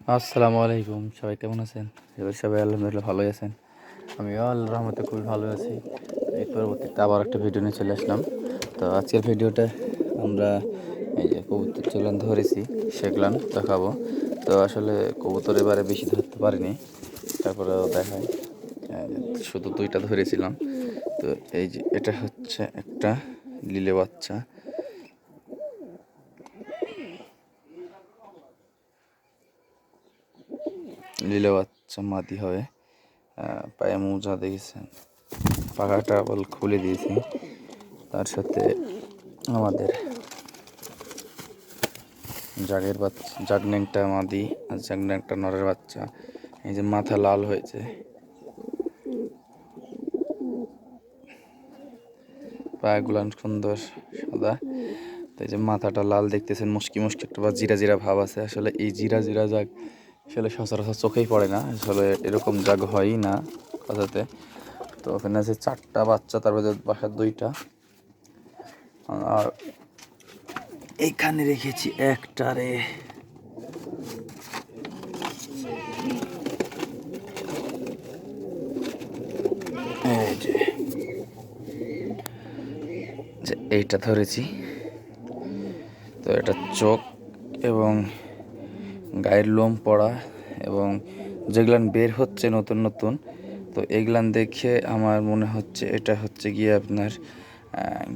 আসসালামু আলাইকুম, সবাই কেমন আছেন? এবার সবাই আলহামদুলিল্লাহ ভালোই আছেন। আমিও আল্লাহর রহমতে খুবই ভালো আছি। এই পরবর্তীতে আবার একটা ভিডিও নিয়ে চলে আসলাম। তো আজকের ভিডিওটা আমরা এই যে কবুতর যেগুলো ধরেছি সেগুলো দেখাবো। তো আসলে কবুতর এবারে বেশি ধরতে পারিনি, তারপরেও দেখাই। শুধু দুইটা ধরেছিলাম। তো এই যে এটা হচ্ছে একটা লিলে বাচ্চা। লিলে বাচ্চা মাদি হবে। পায়ে মোজা দেখেছেন, পাখাটা বল খুলে দিয়েছি। তার সাথে আমাদের জাগের বাচ্চা, জাগন্যাংটা মাদি আর জাগন্যাংটা নরের বাচ্চা। এই যে মাথা লাল হয়েছে, পায়েগুলান সুন্দর সাদা। তো এই যে মাথাটা লাল দেখতেছেন, মুশকি মুশকি একটা বা জিরা জিরা ভাব আছে। আসলে এই জিরা জিরা জাগ আসলে সচরাচর চোখেই পড়ে না, আসলে এরকম জাগ হয়ই না কথাতে। তো ওখানে আছে 4টা বাচ্চা, তারপরে বাসার 2টা, আর এইখানে রেখেছি একটারে। এই যে এইটা ধরেছি। তো এটা চোখ এবং গায়ের লোম পড়া এবং যেগুলান বের হচ্ছে নতুন নতুন, তো এগুলান দেখে আমার মনে হচ্ছে এটা হচ্ছে গিয়ে আপনার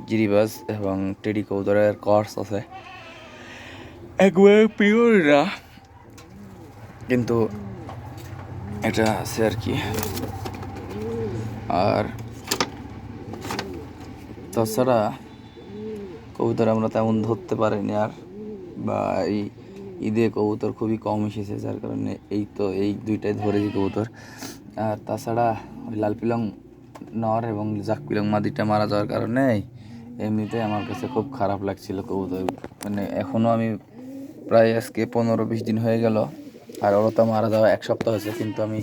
গিরিবাজ এবং টেডি কবুতরের কর্স আছে। একবারে পিওর না, কিন্তু এটা আছে আর কি। আর তাছাড়া কবুতর আমরা তেমন ধরতে পারিনি আর, বা এই ঈদে কবুতর খুবই কম এসেছে, যার কারণে এই দুইটাই ধরেছি কবুতর। আর তাছাড়া ওই লাল পিলং নর এবং জাক পিলং মাদিটা মারা যাওয়ার কারণে এমনিতে আমার কাছে খুব খারাপ লাগছিল কবুতর। মানে এখনও আমি প্রায় আজকে 15-20 দিন হয়ে গেল, আর ওরা তো মারা যাওয়া 1 সপ্তাহ হয়েছে, কিন্তু আমি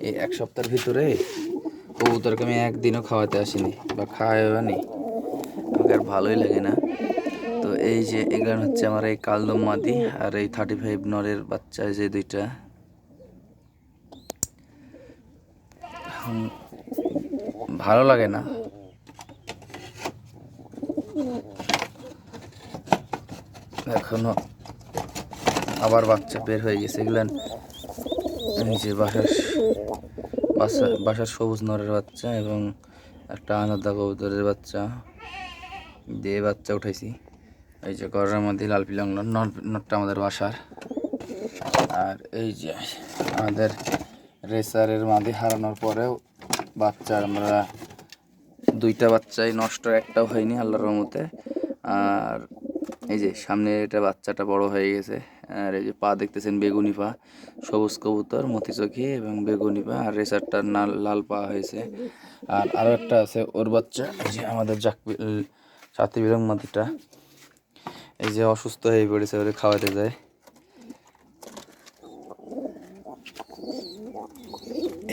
এই 1 সপ্তাহের ভিতরে কবুতরকে আমি একদিনও খাওয়াতে আসিনি বা খাওয়াইনি। আমাকে আর ভালোই লাগে না। তো এই যে এগুলো হচ্ছে আমার এই কালদম মাদি আর এই 35 নরের বাচ্চা, যে 2টা। ভালো লাগে না এখনো, আবার বাচ্চা বের হয়ে গেছে এগুলো। এই যে বাসার সবুজ নরের বাচ্চা এবং একটা আলাদা কবুতরের বাচ্চা দিয়ে বাচ্চা উঠাইছি। এই যে ঘরের মধ্যে লাল পিলং নটটা আমাদের বাসার। আর এই যে আমাদের রেসারের মাদি হারানোর পরেও বাচ্চা আমরা 2টা বাচ্চাই নষ্ট, একটাও হয়নি আল্লাহর রহমতে। আর এই যে সামনে এটা বাচ্চাটা বড় হয়ে গেছে। আর এই যে পা দেখতেছেন বেগুনি পা, সবুজ কবুতর মতিচোখী এবং বেগুনি পা, আর রেসারটা লাল পা হয়েছে। আর আরও একটা আছে ওর বাচ্চা, এই যে আমাদের ছাতি বিরং মাটিটা, এই যে অসুস্থ হয়ে পড়েছে, ওরে খাওয়াতে যায়।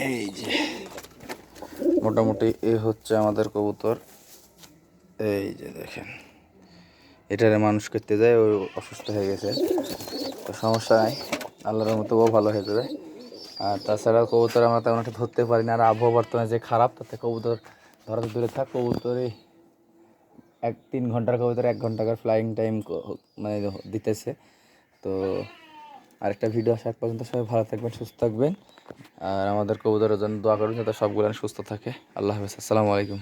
এই যে মোটামুটি এ হচ্ছে আমাদের কবুতর। এই যে দেখেন, এটারে মানুষ করতে যায়, ওই অসুস্থ হয়ে গেছে। তো সমস্যা নাই, আল্লাহর মতো ও ভালো হয়ে যাবে। আর তাছাড়া কবুতর আমরা তেমন একটা ধরতে পারি না, আর আবহাওয়া বর্তমানে যে খারাপ, তাতে কবুতর ধরা তো দূরে থাক, কবুতরে 3 ঘন্টার কবুতর 1 ঘন্টা করে ফ্লাইং টাইম মানে দিতেছে। তো আরেকটা ভিডিও আসার পর্যন্ত সবাই ভালো থাকবেন, সুস্থ থাকবেন, আর আমাদের কবুতরের জন্য দোয়া করবেন যাতে সবগুলো সুস্থ থাকে। আল্লাহ হাফেজ, আসসালামু আলাইকুম।